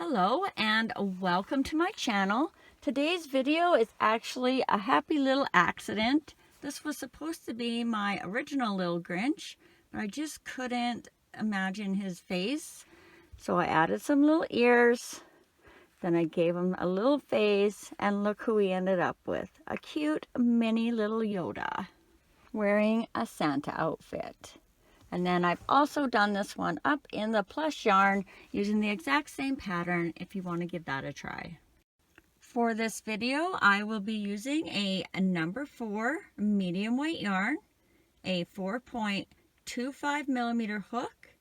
Hello and welcome to my channel. Today's video is actually a happy little accident. This was supposed to be my original little Grinch, but I just couldn't imagine his face. So I added some little ears, then I gave him a little face, and look who we ended up with. A cute mini little Yoda wearing a Santa outfit. And then I've also done this one up in the plush yarn using the exact same pattern if you want to give that a try. For this video, I will be using a number 4 medium weight yarn, a 4.25 millimeter hook,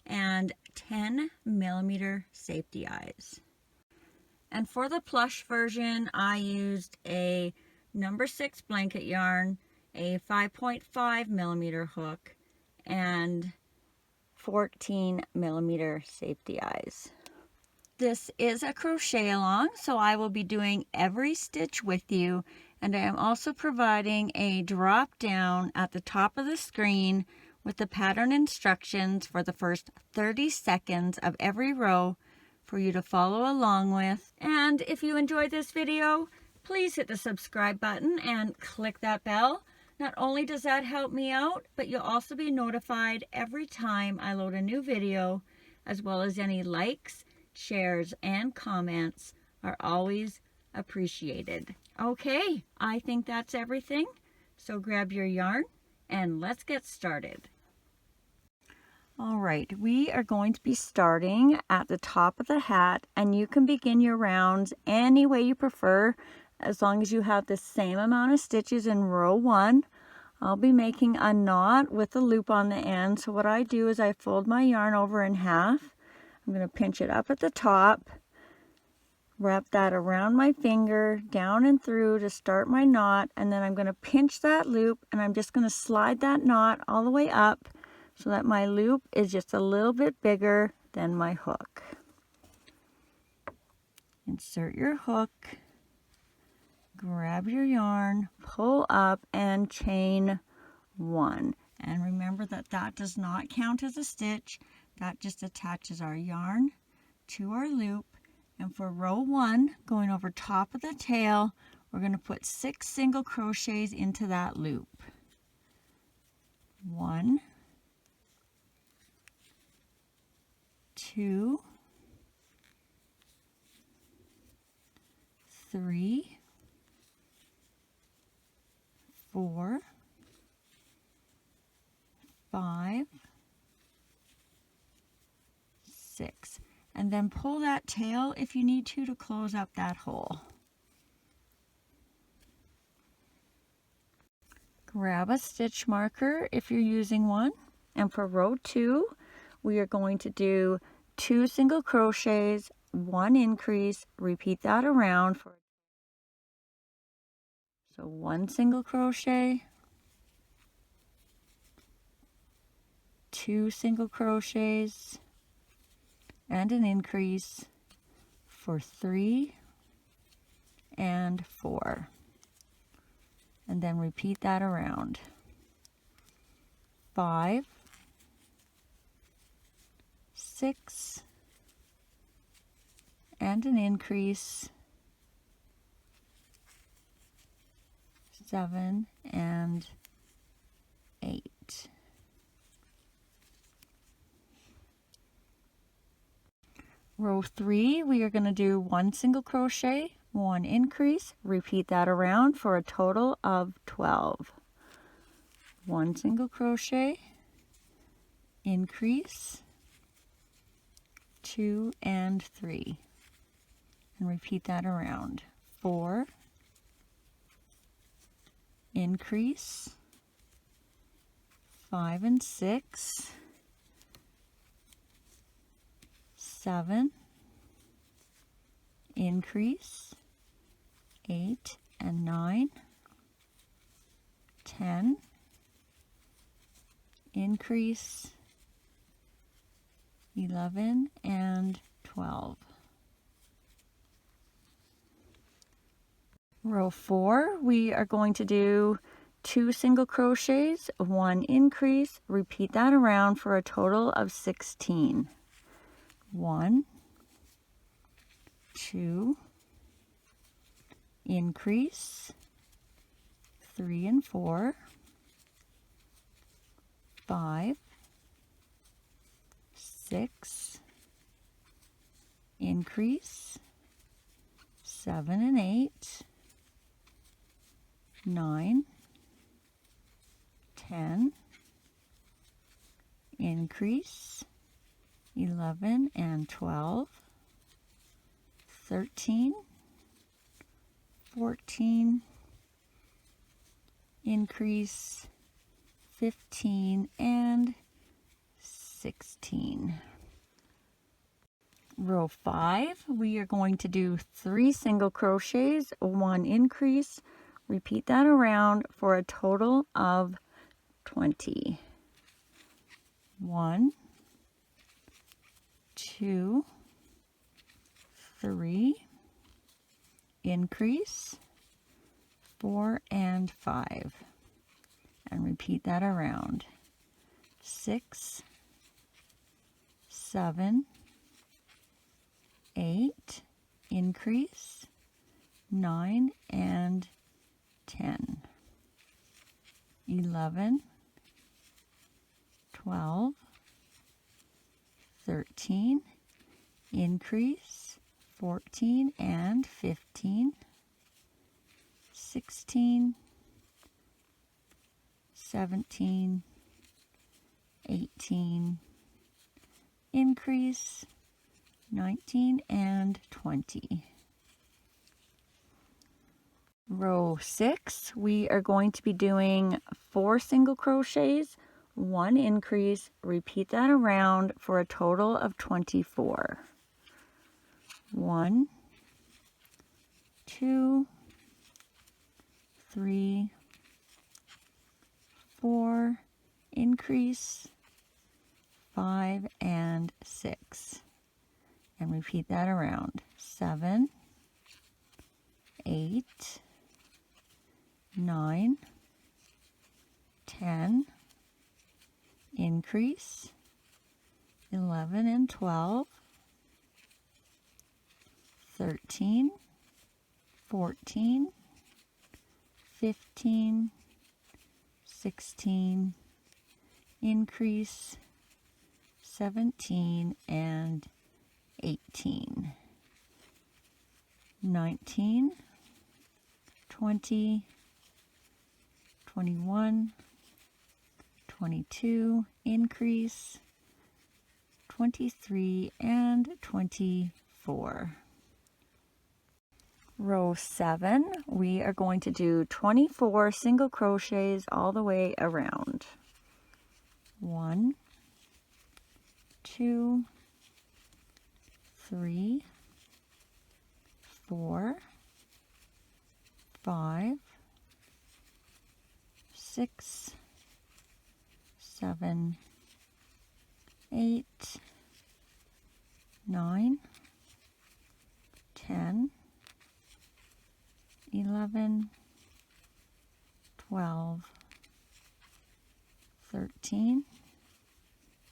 and 10 millimeter safety eyes. And for the plush version, I used a number 6 blanket yarn, a 5.5 millimeter hook, and 14 millimeter safety eyes. This is a crochet along, so I will be doing every stitch with you, and I am also providing a drop down at the top of the screen with the pattern instructions for the first 30 seconds of every row for you to follow along with. And if you enjoyed this video, please hit the subscribe button and click that bell. Not only does that help me out, but you'll also be notified every time I load a new video, as well as any likes, shares, and comments are always appreciated. Okay, I think that's everything. So grab your yarn and let's get started. All right, we are going to be starting at the top of the hat, and you can begin your rounds any way you prefer, as long as you have the same amount of stitches in row 1. I'll be making a knot with a loop on the end. So what I do is I fold my yarn over in half. I'm going to pinch it up at the top, wrap that around my finger, down and through to start my knot, and then I'm going to pinch that loop, and I'm just going to slide that knot all the way up so that my loop is just a little bit bigger than my hook. Insert your hook. Grab your yarn, pull up, and chain 1. And remember that that does not count as a stitch. That just attaches our yarn to our loop. And for row 1, going over top of the tail, we're going to put 6 single crochets into that loop. 1, 2, 3, 4, 5, 6, and then pull that tail if you need to close up that hole. Grab a stitch marker if you're using one, and for row 2 we are going to do 2 single crochets, 1 increase, repeat that around for 1 single crochet, 2 single crochets, and an increase for 3 and 4. And then repeat that around. 5, 6, and an increase, 7 and 8. Row 3, we are going to do 1 single crochet, 1 increase, repeat that around for a total of 12. 1 single crochet, increase, 2 and 3, and repeat that around. 4, increase, 5 and 6, 7, increase, 8 and 9, 10, increase, 11 and 12. Row 4, we are going to do 2 single crochets, 1 increase, repeat that around for a total of 16. 1, 2, increase, 3 and 4, 5, 6, increase, 7 and 8, 9, 10, increase, 11 and 12, 13, 14, increase, 15 and 16. Row 5, we are going to do 3 single crochets, 1 increase, repeat that around for a total of 20. 1, 2, 3, increase, 4 and 5, and repeat that around. 6, 7, 8, increase, 9 and 10, 11, 12, 13, increase, 14 and 15, 16, 17, 18, increase, 19 and 20. Row 6, we are going to be doing 4 single crochets, 1 increase, repeat that around for a total of 24. 1, 2, 3, 4, increase, 5 and 6, and repeat that around. 7, 8, 9, 10, increase, 11 and 12, 13, 14, 15, 16, increase, 17 and 18, 19, 20, 21, 22, increase, 23 and 24. Row 7, we are going to do 24 single crochets all the way around. 1, 2, 3, 4, 5, 6, 7, 8, 9, 10, 11, 12, 13,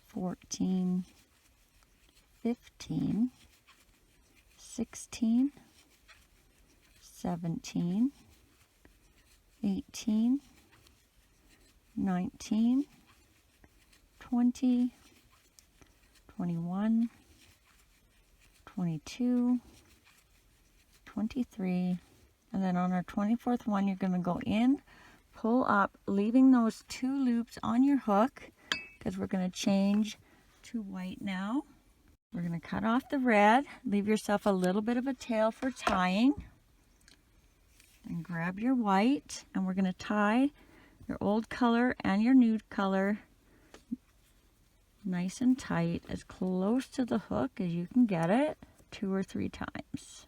14, 15, 16, 17, 18, 19, 20, 21, 22, 23, and then on our 24th one, you're going to go in, pull up, leaving those 2 loops on your hook, because we're going to change to white now. We're going to cut off the red, leave yourself a little bit of a tail for tying, and grab your white, and we're going to tie your old color and your new color nice and tight, as close to the hook as you can get it, 2 or 3 times.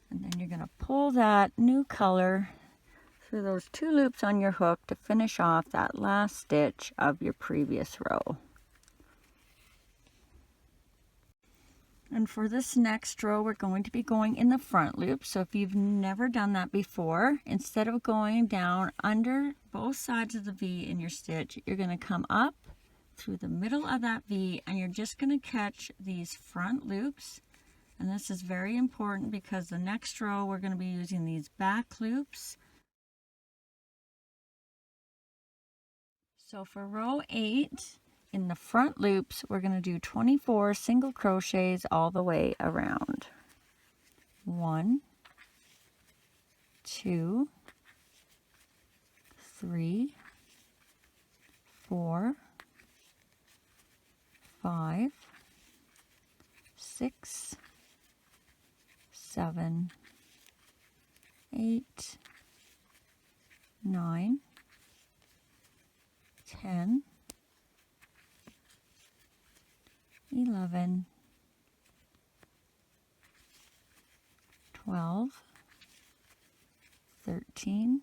And then you're going to pull that new color through those 2 loops on your hook to finish off that last stitch of your previous row. And for this next row, we're going to be going in the front loop. So if you've never done that before, instead of going down under both sides of the V in your stitch, you're going to come up through the middle of that V, and you're just going to catch these front loops. And this is very important because the next row we're going to be using these back loops. So for row 8, in the front loops, we're going to do 24 single crochets all the way around. 1, 2, 3, 4, 5, 6, 7, 8, 9, 10, 11, 12, 13,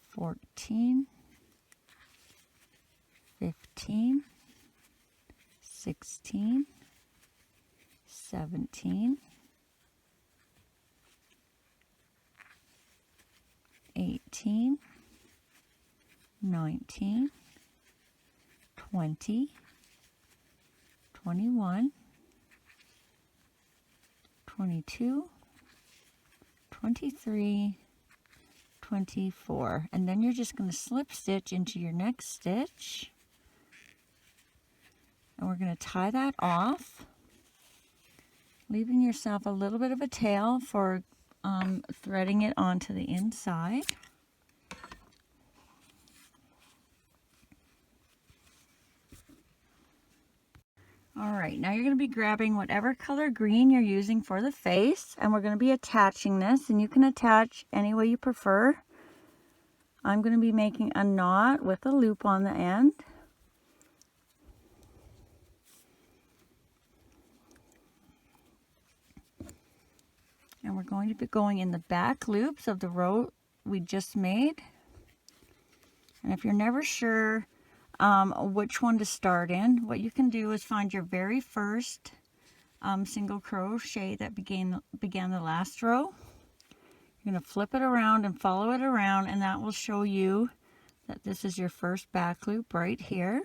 14, 15, 16, 17, 18, 19, 20, 21, 22, 23, 24. And then you're just going to slip stitch into your next stitch. And we're going to tie that off, leaving yourself a little bit of a tail for threading it onto the inside. Alright, now you're going to be grabbing whatever color green you're using for the face, and we're going to be attaching this, and you can attach any way you prefer. I'm going to be making a knot with a loop on the end. And we're going to be going in the back loops of the row we just made. And if you're never sure which one to start in, what you can do is find your very first single crochet that began the last row. You're going to flip it around and follow it around, and that will show you that this is your first back loop right here.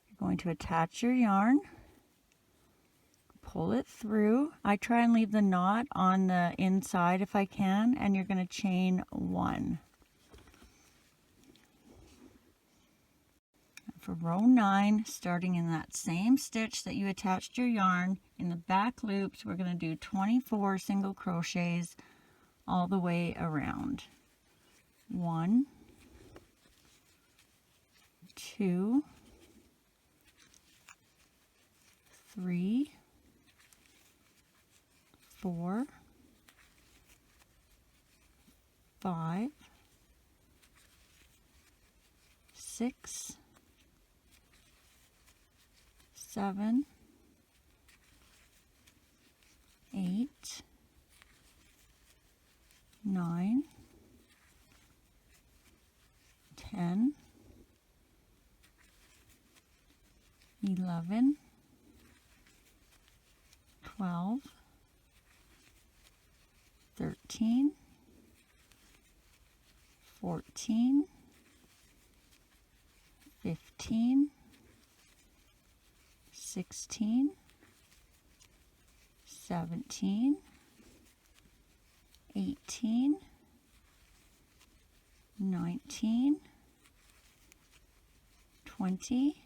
You're going to attach your yarn, pull it through. I try and leave the knot on the inside if I can, and you're going to chain 1. For row 9, starting in that same stitch that you attached your yarn, in the back loops, we're going to do 24 single crochets all the way around. 1, 2, 3, 4, 5, 6, 7, 8, 9, 10, 11, 12, 13, 14, 15, 16, 17, 18, 19, 20,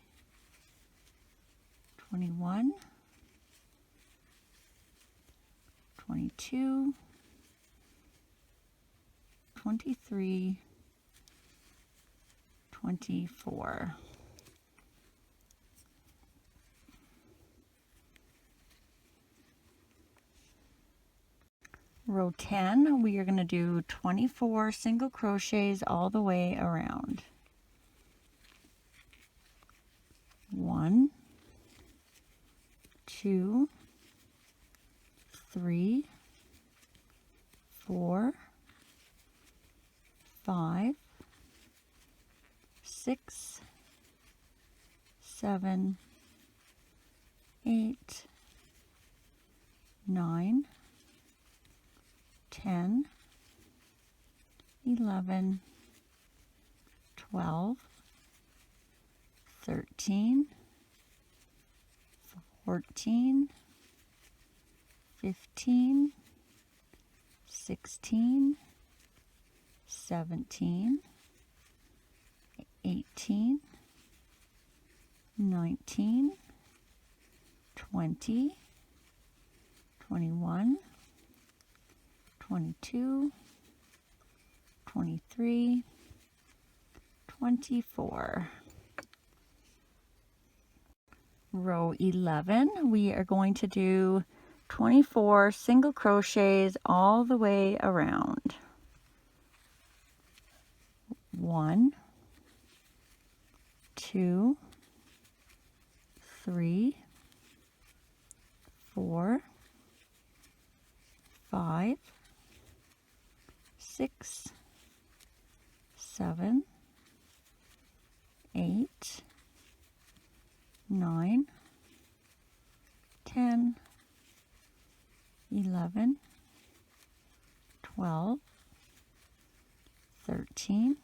21, 22, 23, 24. Row 10, we are going to do 24 single crochets all the way around. 1, 2, 3, 4, 5, 6, 7, 8, 9, 10, 11, 12, 13, 14, 15, 16, 17, 18, 19, 20, 21, 22, 23, 24. Row 11, we are going to do 24 single crochets all the way around. 1, 2, 3, 4, 5, 6, 7, 8, 9, 10, 11, 12, 13,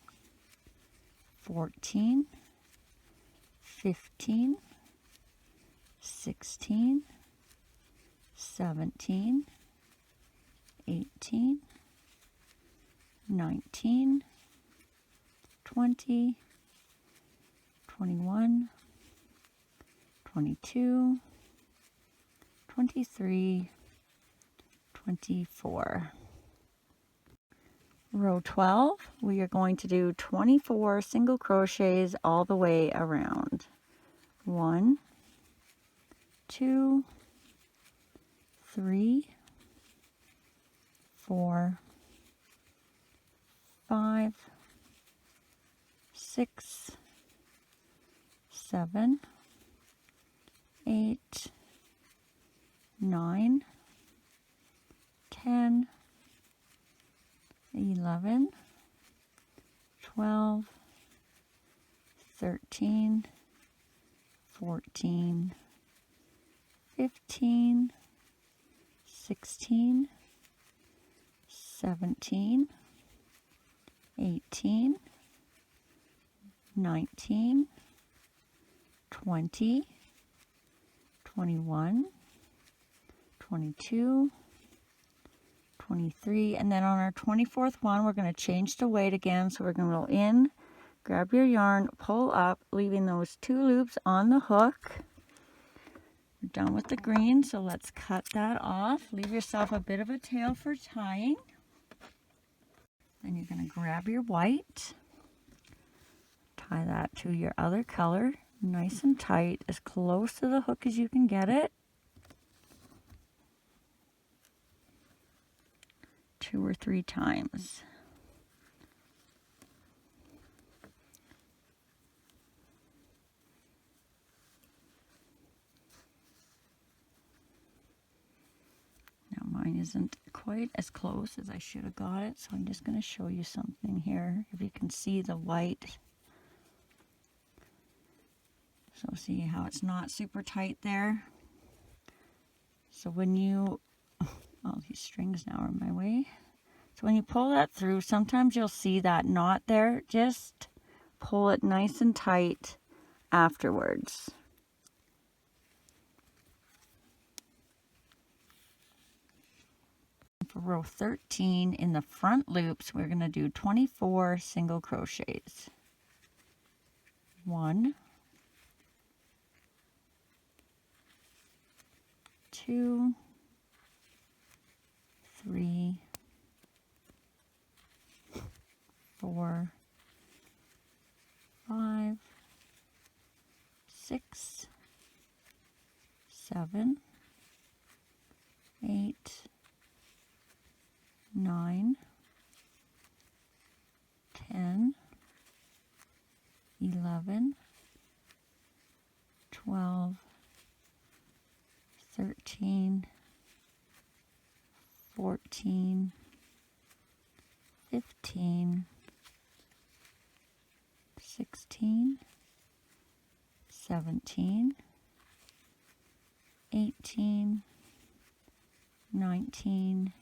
14, 15, 16, 17, 18, 19, 20, 21, 22, 23, 24. Row 12, we are going to do 24 single crochets all the way around. 1, 2, 3, 4, 5, 6, 7, 8, 9, 10, 11, 12, 13, 14, 15, 16, 17, 18, 19, 20, 21, 22, 23, and then on our 24th one, we're going to change the weight again. So we're going to go in, grab your yarn, pull up, leaving those 2 loops on the hook. We're done with the green, so let's cut that off. Leave yourself a bit of a tail for tying. Then you're going to grab your white, tie that to your other color, nice and tight, as close to the hook as you can get it. 2 or 3 times. Now mine isn't quite as close as I should have got it, so I'm just going to show you something here. If you can see the white. So see how it's not super tight there? So when you, oh, these strings now are in my way. So when you pull that through, sometimes you'll see that knot there. Just pull it nice and tight afterwards. For row 13, in the front loops, we're going to do 24 single crochets. 1, 2, 3, 4, 5, 6, 7, 8, 9, 10, 11, 12, 13, 14, 15, 16, 17, 18, 19,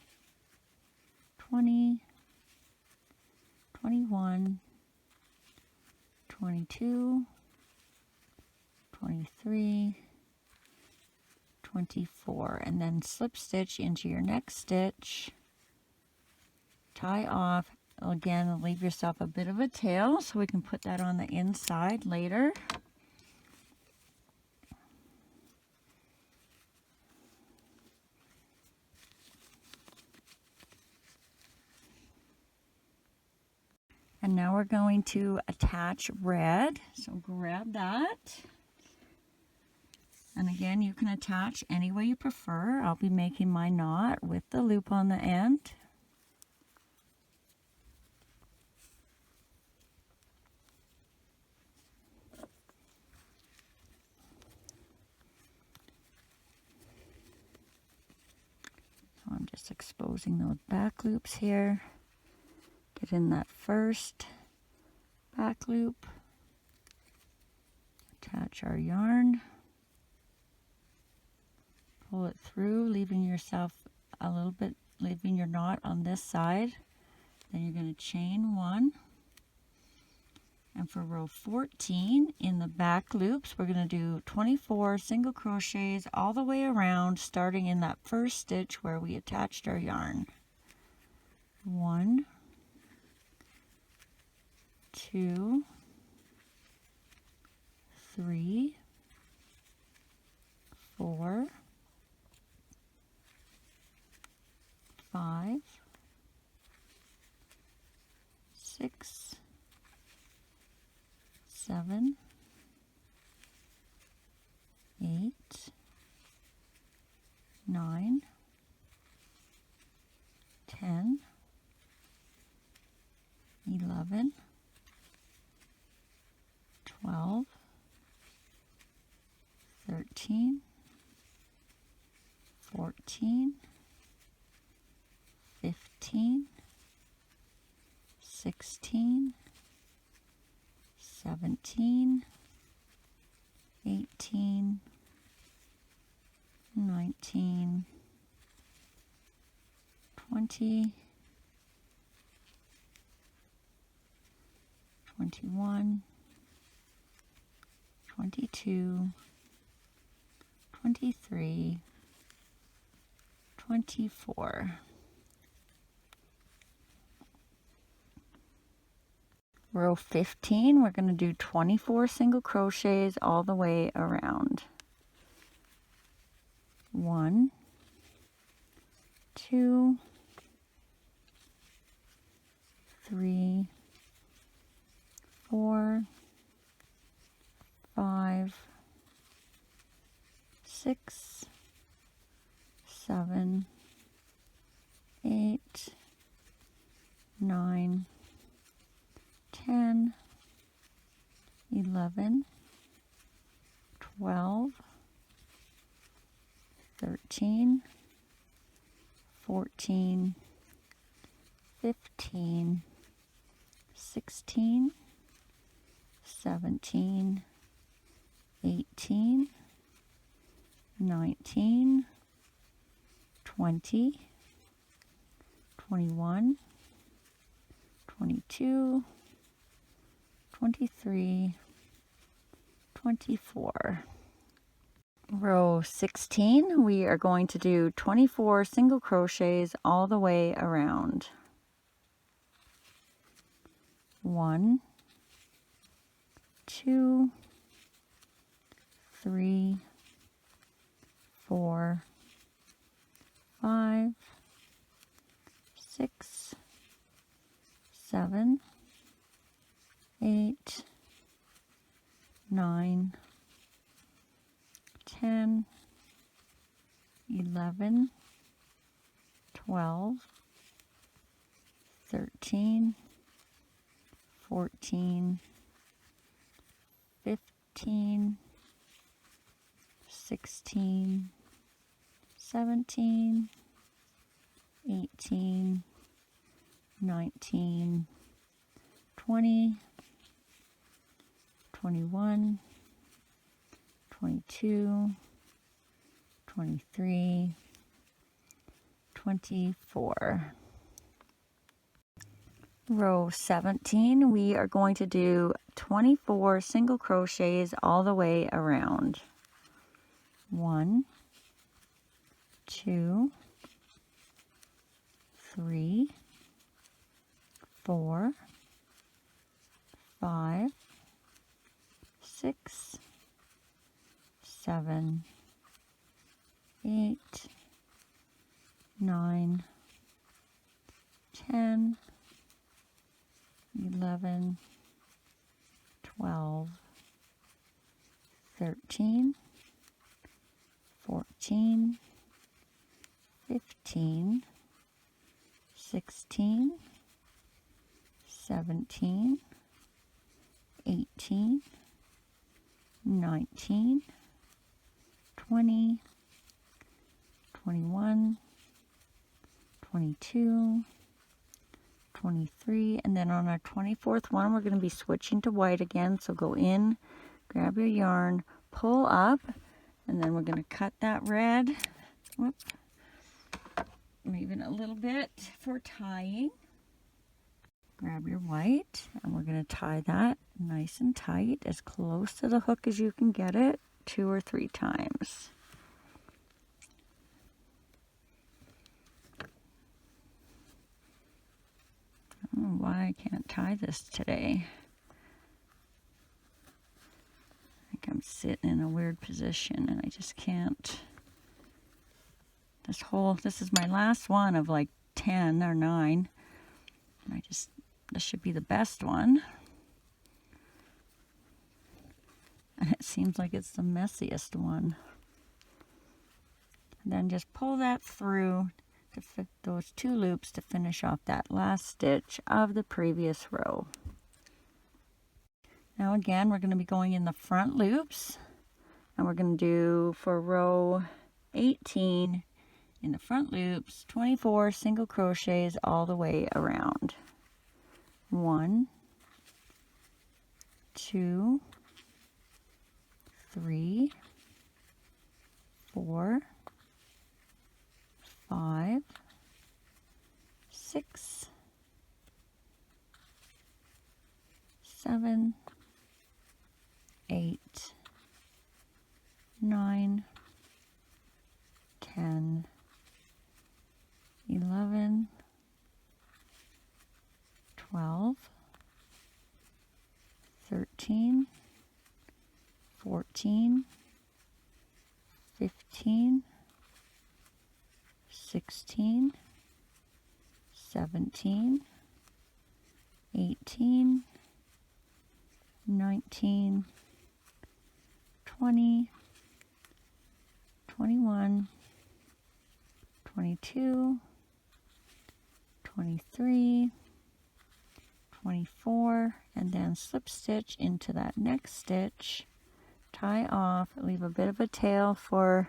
20, 21, 22, 23, 24, and then slip stitch into your next stitch, tie off. Again, leave yourself a bit of a tail so we can put that on the inside later. And now we're going to attach red, so grab that. And again, you can attach any way you prefer. I'll be making my knot with the loop on the end. So I'm just exposing those back loops here. Get in that first back loop. Attach our yarn. Pull it through, leaving yourself a little bit, leaving your knot on this side. Then you're going to chain one. And for row 14 in the back loops, we're going to do 24 single crochets all the way around, starting in that first stitch where we attached our yarn. 1, 2, 3, 4, 5, 6, 7, 8, 9, 10, 11, 12, 13, 14, 15, 16, 17, 18, 19, 20, 21, 22, 23, 24. Row 15, we're going to do 24 single crochets all the way around. 1, 2, 3, 4, 5, 6, 7, 8, 9, 10, 11, 12, 13, 14, 15, 16, 17, 18, 19, 20, 21, 22, 23, 24. Row 16, we are going to do 24 single crochets all the way around. 1, 2, 3, 4, 5, 6, 7, 8, 9, 10, 11, 12, 13, 14, 15, 16, 17, 18, 19, 20, 21, 22, 23, 24. Row 17, we are going to do 24 single crochets all the way around. 1, 2, 3, 4, 5, 6, 7, 8, 9, 10, 11, 12, 13, 14, 15, 16, 17, 18, 19, 20, 21, 22, 23, and then on our 24th one we're going to be switching to white again. So go in, grab your yarn, pull up, and then we're going to cut that red. Whoop. Leaving a little bit for tying. Grab your white, and we're going to tie that nice and tight, as close to the hook as you can get it, 2 or 3 times. I don't know why I can't tie this today. I think I'm sitting in a weird position and I just can't. This is my last one of like 10 or 9. And this should be the best one. And it seems like it's the messiest one. And then just pull that through to fit those 2 loops to finish off that last stitch of the previous row. Now again, we're going to be going in the front loops, and we're going to do for row 18 in the front loops 24 single crochets all the way around. 1, 2, 3, 4, 5, 6, 7, 8, 9, 10, 11, 12, 13, 14, 15, 16, 17, 18, 19, 20, 21, 22, 23, 24, and then slip stitch into that next stitch, tie off, leave a bit of a tail for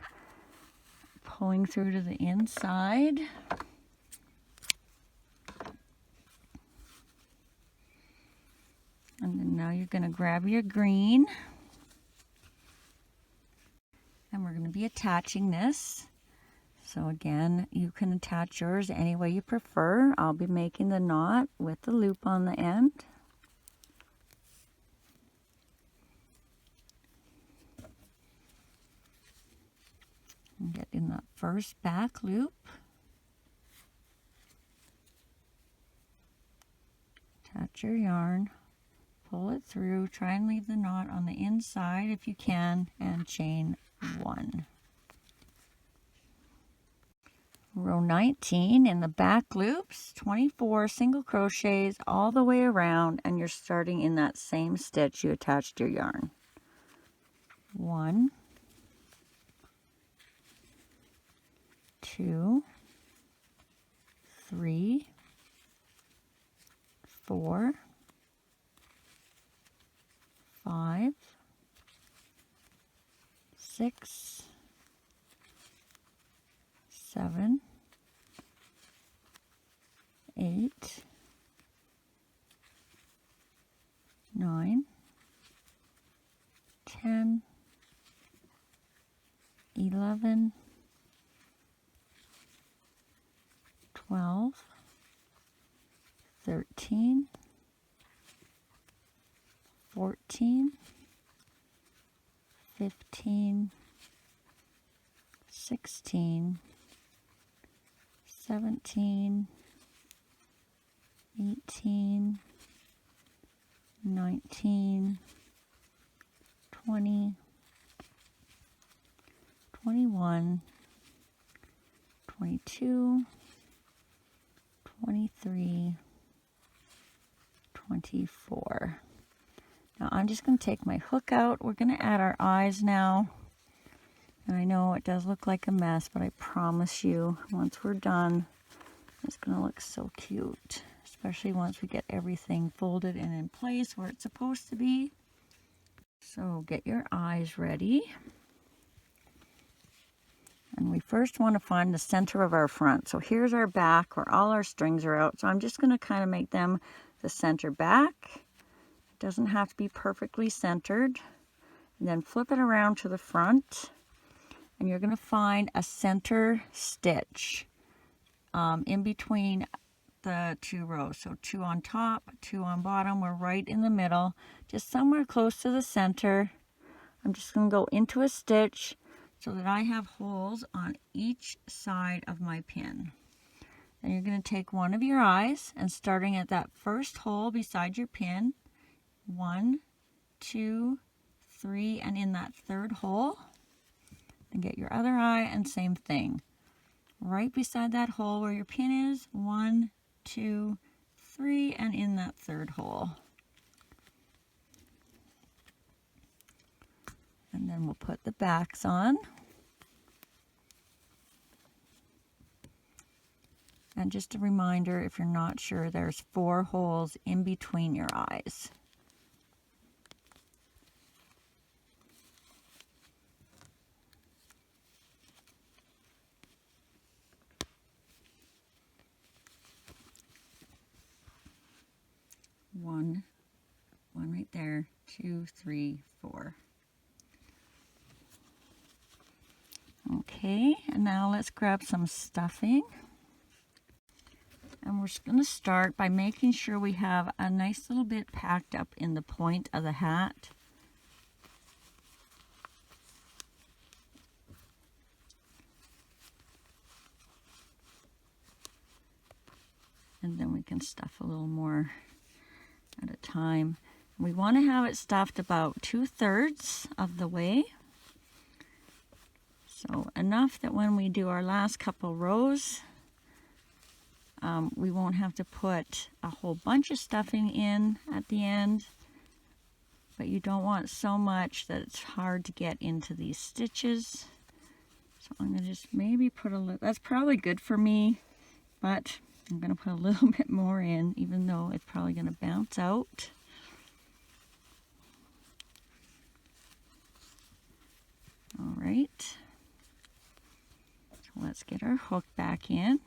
pulling through to the inside. And then now you're going to grab your green, and we're going to be attaching this. So again, you can attach yours any way you prefer. I'll be making the knot with the loop on the end. And get in that first back loop. Attach your yarn, pull it through, try and leave the knot on the inside if you can, and chain 1. Row 19 in the back loops, 24 single crochets all the way around, and you're starting in that same stitch you attached your yarn. 1, 2, 3, 4, 5, 6, 7, 8, 9, 10, 11, 12, 13, 14, 15, 16, 17, 18, 19, 20, 21, 22, 23, 24. Now I'm just going to take my hook out. We're going to add our eyes now. And I know it does look like a mess, but I promise you, once we're done, it's going to look so cute. Especially once we get everything folded and in place where it's supposed to be. So get your eyes ready. And we first want to find the center of our front. So here's our back where all our strings are out. So I'm just going to kind of make them the center back. It doesn't have to be perfectly centered. And then flip it around to the front. And you're going to find a center stitch in between the two rows. So 2 on top, 2 on bottom. We're right in the middle, just somewhere close to the center. I'm just going to go into a stitch so that I have holes on each side of my pin. Then you're going to take one of your eyes and starting at that first hole beside your pin, 1, 2, 3, and in that third hole, then get your other eye and same thing. Right beside that hole where your pin is, 1, 2, 3, and in that third hole. And then we'll put the backs on. And just a reminder, if you're not sure, there's 4 holes in between your eyes. One right there, 2, 3, 4. Okay, and now let's grab some stuffing. And we're just going to start by making sure we have a nice little bit packed up in the point of the hat. And then we can stuff a little more at a time. We want to have it stuffed about 2/3 of the way. So enough that when we do our last couple rows, we won't have to put a whole bunch of stuffing in at the end. But you don't want so much that it's hard to get into these stitches. So I'm going to just maybe put a little, that's probably good for me, but I'm going to put a little bit more in, even though it's probably going to bounce out. All right. So let's get our hook back in.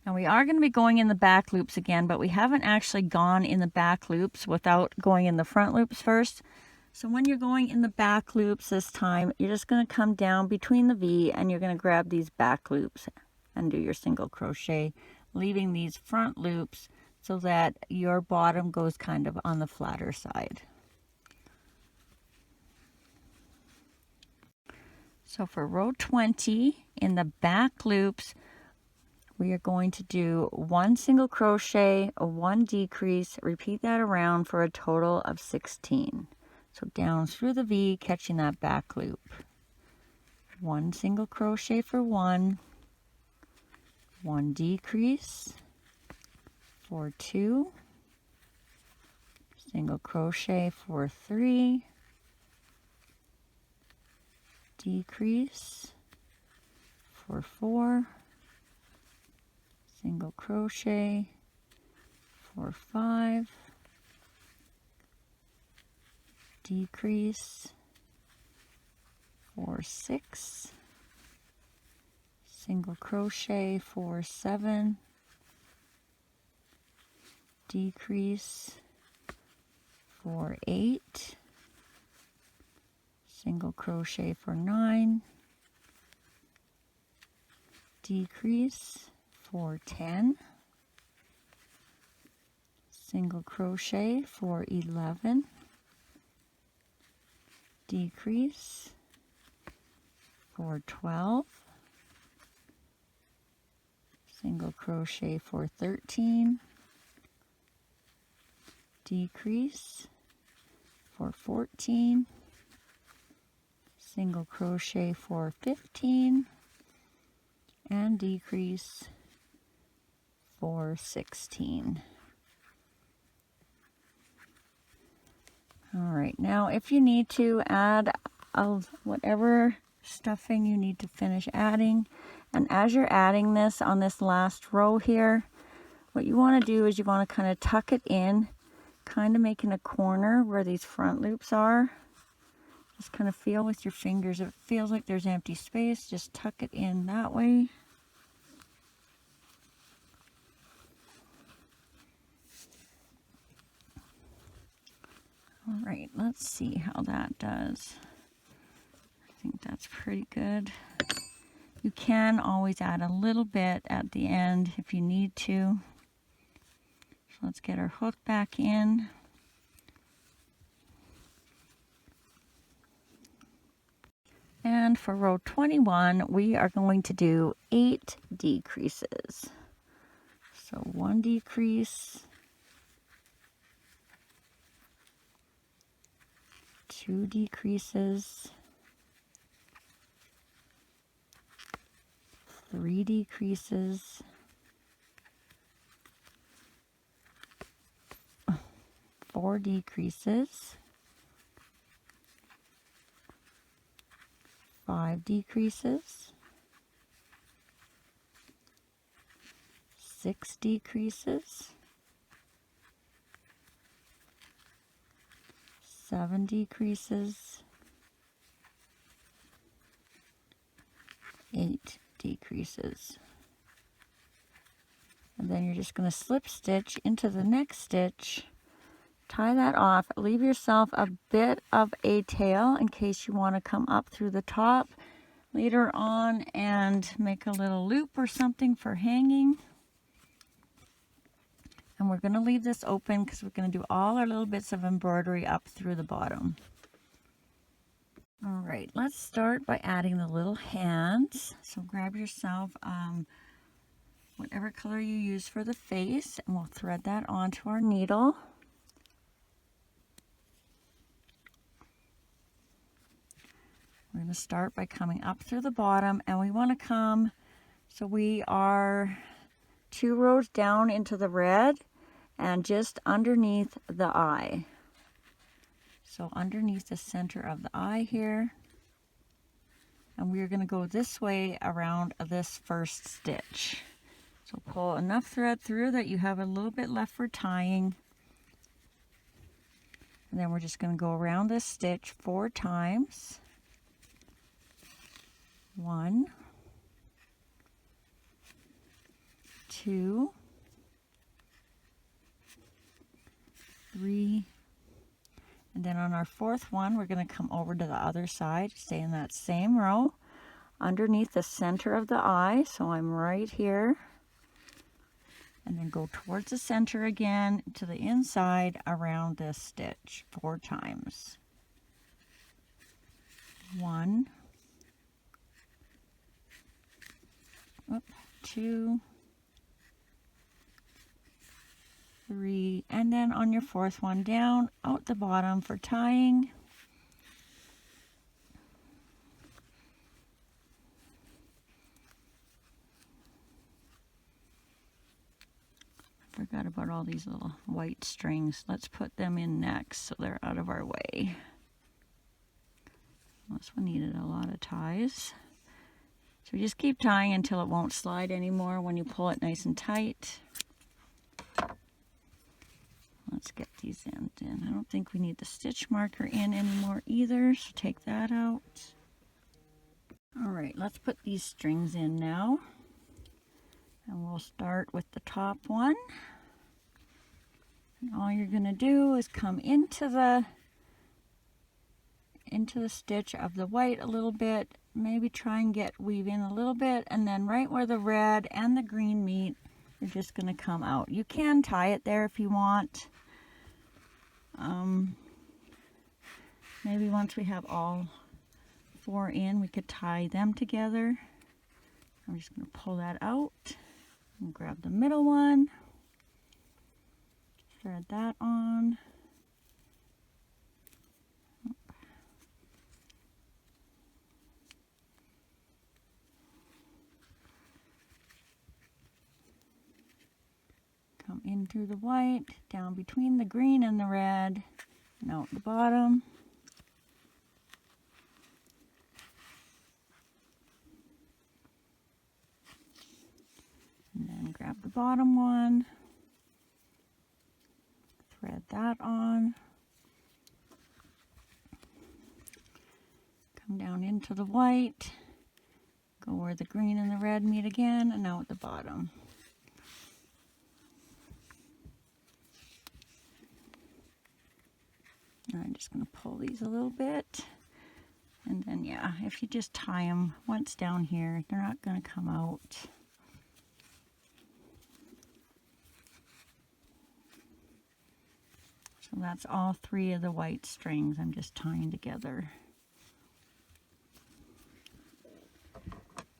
Now we are going to be going in the back loops again, but we haven't actually gone in the back loops without going in the front loops first. So when you're going in the back loops this time, you're just going to come down between the V and you're going to grab these back loops and do your single crochet, leaving these front loops so that your bottom goes kind of on the flatter side. So for row 20 in the back loops, we are going to do 1 single crochet, a 1 decrease, repeat that around for a total of 16. So down through the V, catching that back loop. 1 single crochet for 1, 1 decrease for 2, single crochet for 3, decrease for 4, single crochet for 5, decrease for 6, single crochet for 7, decrease for 8, single crochet for 9, decrease for 10, single crochet for 11, decrease for 12, single crochet for 13, decrease for 14, single crochet for 15, and decrease for 16. All right, now if you need to add whatever stuffing you need to finish adding, and as you're adding this on this last row here, what you want to do is you want to kind of tuck it in, kind of making a corner where these front loops are. Just kind of feel with your fingers. If it feels like there's empty space, just tuck it in that way. All right, let's see how that does. I think that's pretty good. You can always add a little bit at the end if you need to. So let's get our hook back in. And for row 21, we are going to do 8 decreases. So 1 decrease, 2 decreases, 3 decreases, 4 decreases, 5 decreases, 6 decreases, 7 decreases, 8 decreases. And then you're just going to slip stitch into the next stitch, tie that off, leave yourself a bit of a tail in case you want to come up through the top later on and make a little loop or something for hanging. And we're going to leave this open because we're going to do all our little bits of embroidery up through the bottom. All right, let's start by adding the little hands. So grab yourself whatever color you use for the face, and we'll thread that onto our needle. We're going to start by coming up through the bottom, and we want to come, so we are 2 rows down into the red and just underneath the eye. So underneath the center of the eye here. And we're going to go this way around this first stitch. So pull enough thread through that you have a little bit left for tying. And then we're just going to go around this stitch 4 times. 1, 2, 3, and then on our 4th one, we're going to come over to the other side, stay in that same row, underneath the center of the eye, so I'm right here, and then go towards the center again to the inside around this stitch 4 times. 1, 2, 3, and then on your 4th one down out the bottom for tying. I forgot about all these little white strings. Let's put them in next so they're out of our way. This one needed a lot of ties. So just keep tying until it won't slide anymore when you pull it nice and tight. Let's get these ends in. I don't think we need the stitch marker in anymore either, so take that out. All right, let's put these strings in now. And we'll start with the top one. And all you're going to do is come into into the stitch of the white a little bit, maybe try and weave in a little bit, and then right where the red and the green meet, you're just going to come out. You can tie it there if you want. Maybe once we have all 4 in, we could tie them together. I'm just going to pull that out and grab the middle one, thread that on. Come in through the white, down between the green and the red, and out the bottom. And then grab the bottom one, thread that on, come down into the white, go where the green and the red meet again, and out the bottom. I'm just going to pull these a little bit, and then yeah, if you just tie them once down here, they're not going to come out. So that's all 3 of the white strings I'm just tying together.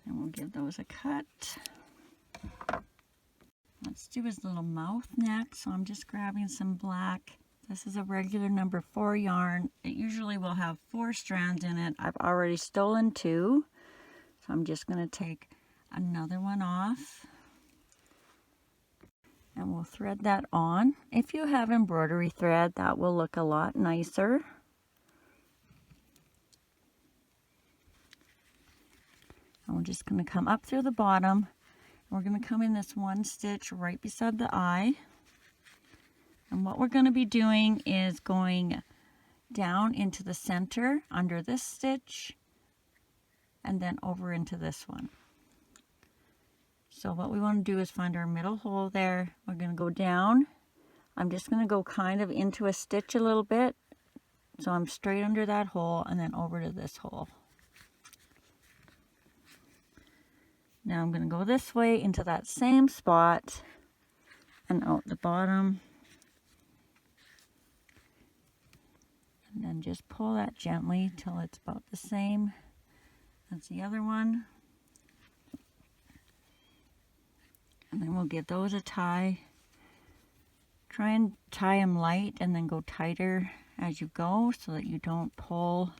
And we'll give those a cut. Let's do his little mouth next. So I'm just grabbing some black. This is a regular number 4 yarn. It usually will have 4 strands in it. I've already stolen 2. So I'm just going to take another one off. And we'll thread that on. If you have embroidery thread, that will look a lot nicer. And we're just going to come up through the bottom. We're going to come in this one stitch right beside the eye. And what we're going to be doing is going down into the center under this stitch and then over into this one. So what we want to do is find our middle hole there. We're going to go down. I'm just going to go kind of into a stitch a little bit. So I'm straight under that hole and then over to this hole. Now I'm going to go this way into that same spot and out the bottom. And then just pull that gently till it's about the same as the other one. And then we'll give those a tie. Try and tie them light and then go tighter as you go so that you don't pull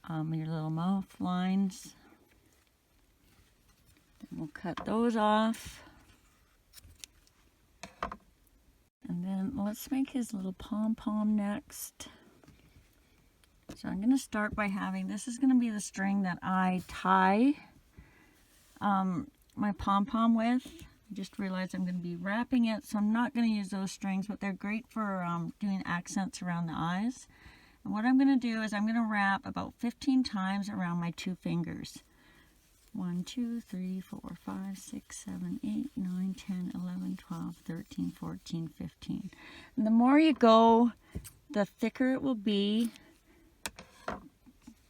your little mouth lines. Then we'll cut those off. And then let's make his little pom-pom next. So I'm going to start by having, this is going to be the string that I tie my pom-pom with. I just realized I'm going to be wrapping it, so I'm not going to use those strings, but they're great for doing accents around the eyes. And what I'm going to do is I'm going to wrap about 15 times around my 2 fingers. 1, 2, 3, 4, 5, 6, 7, 8, 9, 10, 11, 12, 13, 14, 15. And the more you go, the thicker it will be,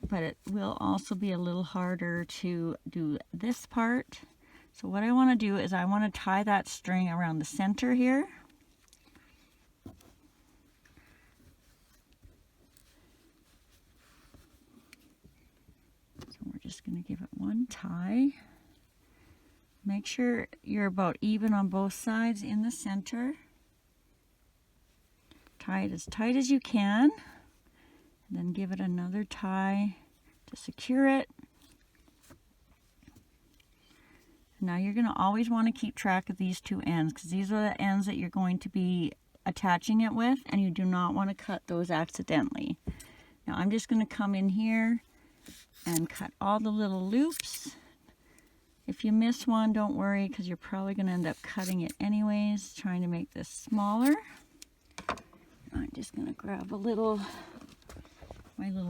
but it will also be a little harder to do this part. So what I want to do is I want to tie that string around the center here. So we're just going to give it one tie. Make sure you're about even on both sides in the center. Tie it as tight as you can. And then give it another tie to secure it. Now you're going to always want to keep track of these 2 ends because these are the ends that you're going to be attaching it with, and you do not want to cut those accidentally. Now I'm just going to come in here and cut all the little loops. If you miss one, don't worry because you're probably going to end up cutting it anyways, trying to make this smaller. I'm just going to grab my little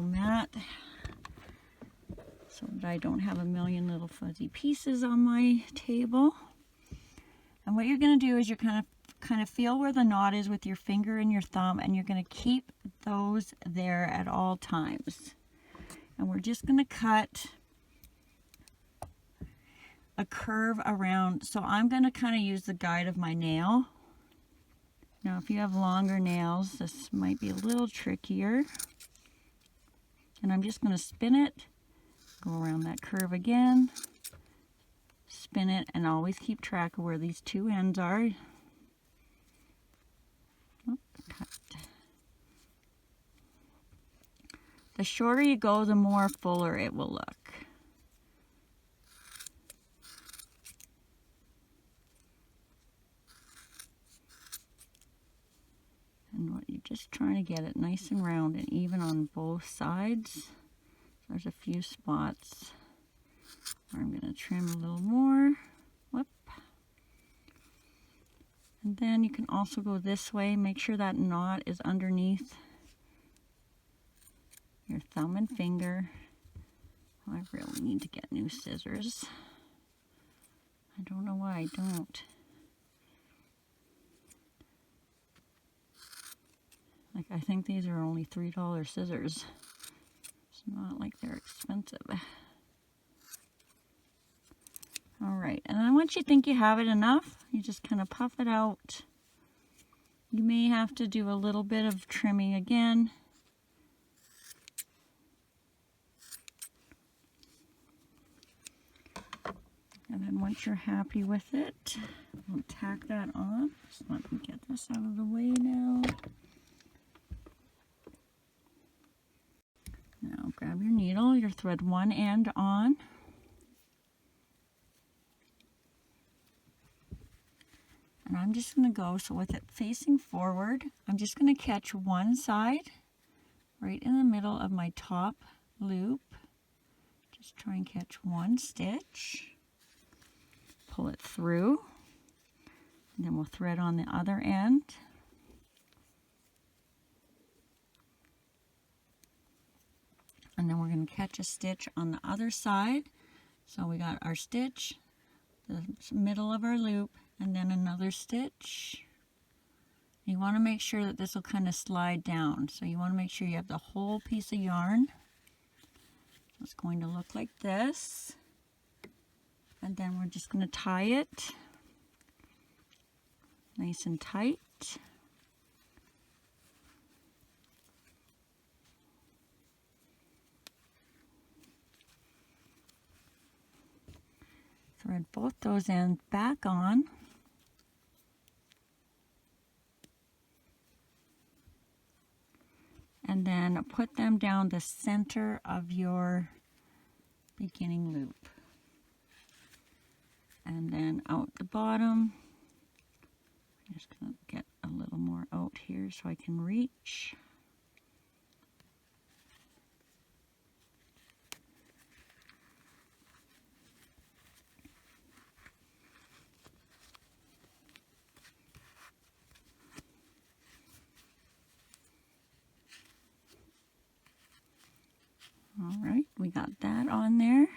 mat so that I don't have a million little fuzzy pieces on my table. And what you're going to do is you're kind of kind of feel where the knot is with your finger and your thumb, and you're going to keep those there at all times. And we're just going to cut a curve around. So I'm going to kind of use the guide of my nail. Now if you have longer nails, this might be a little trickier. And I'm just going to spin it, go around that curve again, spin it, and always keep track of where these two ends are. Oh, cut. The shorter you go, the more fuller it will look. And what you're just trying to get it nice and round and even on both sides. There's a few spots where I'm going to trim a little more. Whoop. And then you can also go this way. Make sure that knot is underneath your thumb and finger. Oh, I really need to get new scissors. I don't know why I don't. Like, I think these are only $3 scissors. It's not like they're expensive. Alright, and then once you think you have it enough, you just kind of puff it out. You may have to do a little bit of trimming again. And then once you're happy with it, we'll tack that on. Just let me get this out of the way now. Now grab your needle, your thread one end on. And I'm just going to go, so with it facing forward, I'm just going to catch one side right in the middle of my top loop. Just try and catch one stitch. Pull it through. And then we'll thread on the other end. And then we're going to catch a stitch on the other side. So we got our stitch, the middle of our loop, and then another stitch. You want to make sure that this will kind of slide down. So you want to make sure you have the whole piece of yarn. It's going to look like this. And then we're just going to tie it nice and tight. Thread both those ends back on. And then put them down the center of your beginning loop. And then out the bottom. I'm just going to get a little more out here so I can reach. Alright, we got that on there.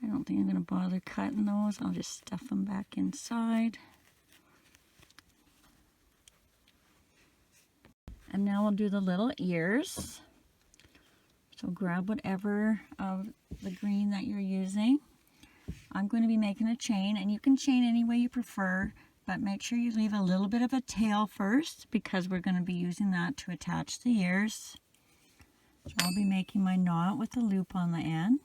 I don't think I'm going to bother cutting those. I'll just stuff them back inside. And now we'll do the little ears. So grab whatever of the green that you're using. I'm going to be making a chain, and you can chain any way you prefer, but make sure you leave a little bit of a tail first because we're going to be using that to attach the ears. So I'll be making my knot with a loop on the end.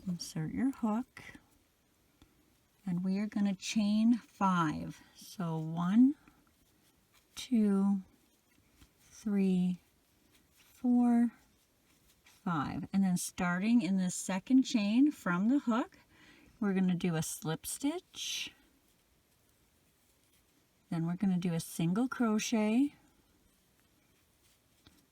Insert your hook, and we are going to chain 5. So 1, 2, 3, 4, 5. And then starting in the second chain from the hook, we're going to do a slip stitch. Then we're going to do a single crochet.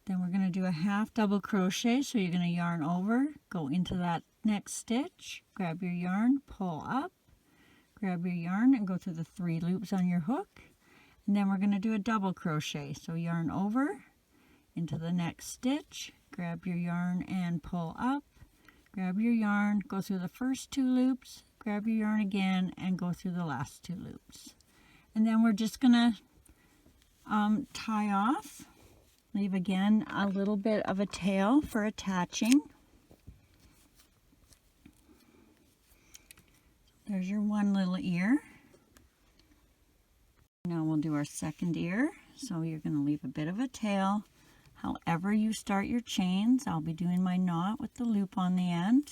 Then we're going to do a half double crochet. So you're going to yarn over, go into that next stitch, grab your yarn, pull up, grab your yarn and go through the 3 loops on your hook. And then we're going to do a double crochet. So yarn over into the next stitch, grab your yarn and pull up, grab your yarn, go through the first 2 loops, grab your yarn again, and go through the last 2 loops. And then we're just gonna tie off, leave again a little bit of a tail for attaching. There's your one little ear. Now we'll do our second ear. So you're going to leave a bit of a tail. However you start your chains, I'll be doing my knot with the loop on the end.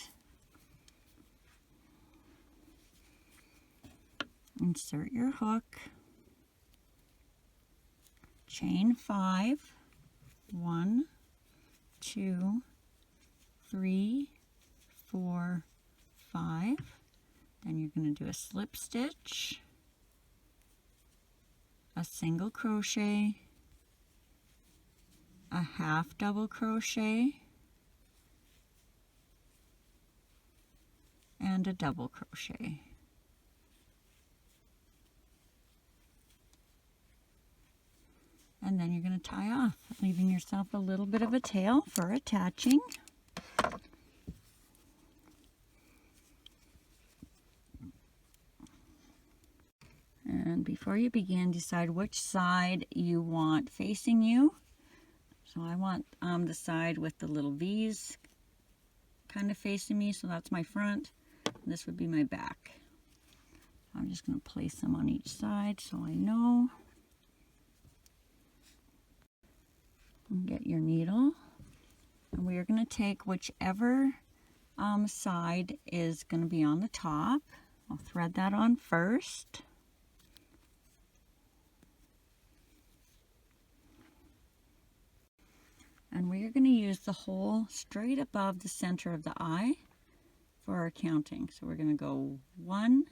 Insert your hook. Chain 5. 1, 2, 3, 4, 5. Then you're going to do a slip stitch, a single crochet, a half double crochet, and a double crochet. And then you're going to tie off, leaving yourself a little bit of a tail for attaching. And before you begin, decide which side you want facing you. So I want the side with the little V's kind of facing me, so that's my front. This would be my back. I'm just going to place them on each side so I know. And get your needle. And we are going to take whichever side is going to be on the top. I'll thread that on first. And we are going to use the hole straight above the center of the eye for our counting. So we're going to go 1,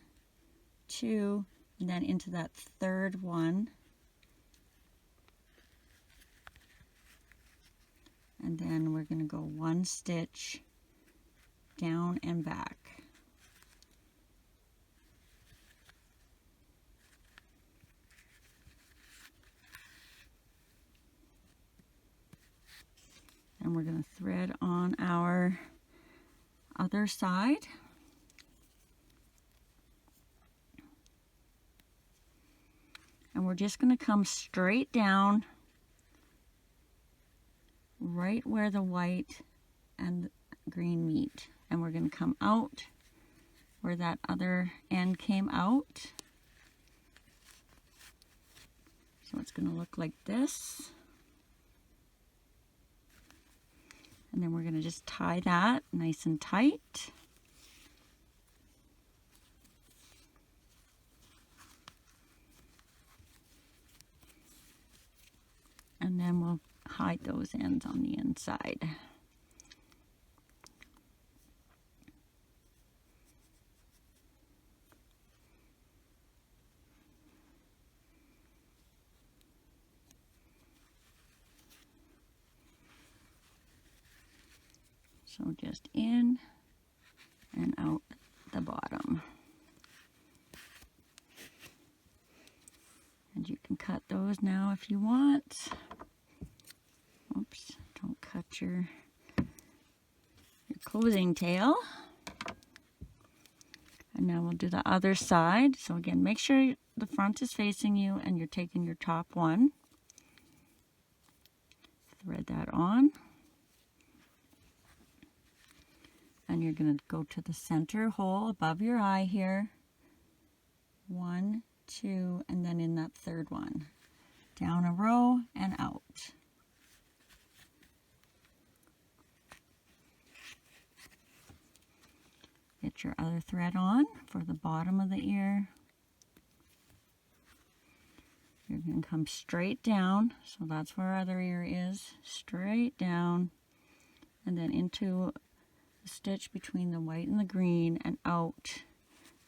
2, and then into that third one. And then we're going to go 1 stitch down and back. And we're going to thread on our other side. And we're just going to come straight down right where the white and green meet. And we're going to come out where that other end came out. So it's going to look like this. And then we're going to just tie that nice and tight. And then we'll hide those ends on the inside. So just in and out the bottom. And you can cut those now if you want. Oops, don't cut your closing tail. And now we'll do the other side. So again, make sure the front is facing you and you're taking your top one. Thread that on. And you're going to go to the center hole above your eye here. 1, 2, and then in that third one. Down a row and out. Get your other thread on for the bottom of the ear. You're going to come straight down, so that's where our other ear is. Straight down, and then into stitch between the white and the green and out.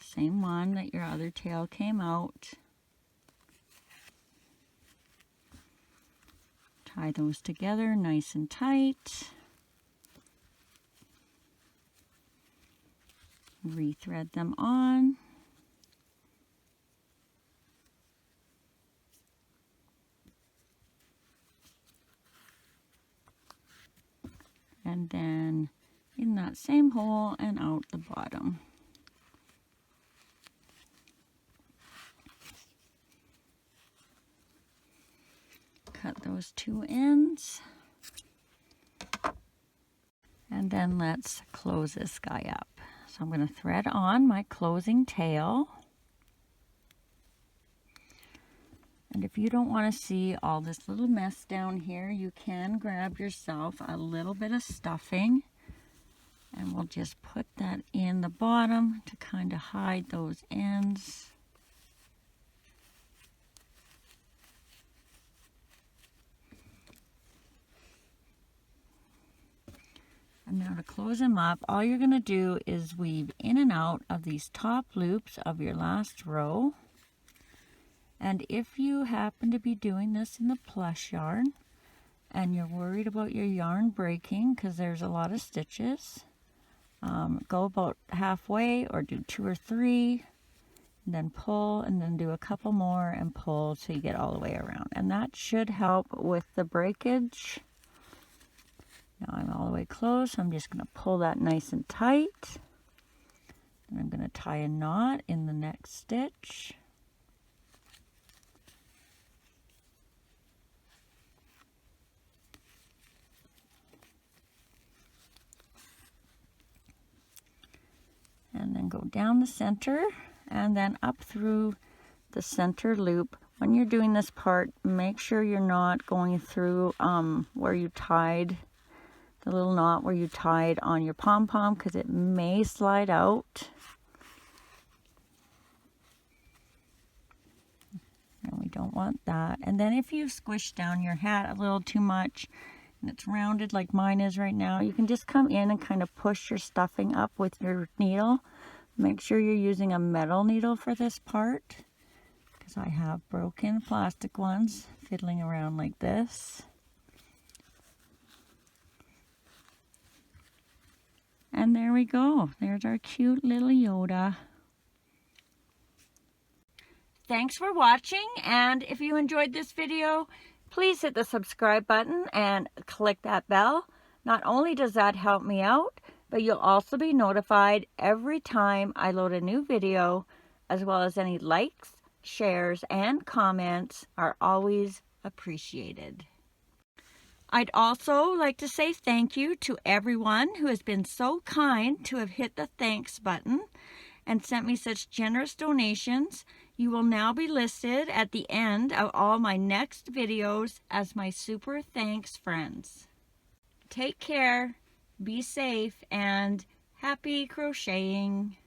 Same one that your other tail came out. Tie those together nice and tight. Rethread them on. And then in in that same hole and out the bottom. Cut those two ends. And then let's close this guy up. So I'm going to thread on my closing tail. And if you don't want to see all this little mess down here, you can grab yourself a little bit of stuffing. And we'll just put that in the bottom to kind of hide those ends. And now to close them up, all you're going to do is weave in and out of these top loops of your last row. And if you happen to be doing this in the plush yarn and you're worried about your yarn breaking because there's a lot of stitches, go about halfway or do 2 or 3, and then pull and then do a couple more and pull till you get all the way around. And that should help with the breakage. Now I'm all the way closed, so I'm just going to pull that nice and tight. And I'm going to tie a knot in the next stitch. And then go down the center and then up through the center loop. When you're doing this part, make sure you're not going through where you tied the little knot where you tied on your pom-pom, because it may slide out. And we don't want that. And then if you squish down your hat a little too much and it's rounded like mine is right now, you can just come in and kind of push your stuffing up with your needle. Make sure you're using a metal needle for this part, because I have broken plastic ones fiddling around like this. And there we go. There's our cute little Yoda. Thanks for watching, and if you enjoyed this video, please hit the subscribe button and click that bell. Not only does that help me out, but you'll also be notified every time I load a new video, as well as any likes, shares, and comments are always appreciated. I'd also like to say thank you to everyone who has been so kind to have hit the thanks button and sent me such generous donations. You will now be listed at the end of all my next videos as my super thanks friends. Take care, be safe, and happy crocheting!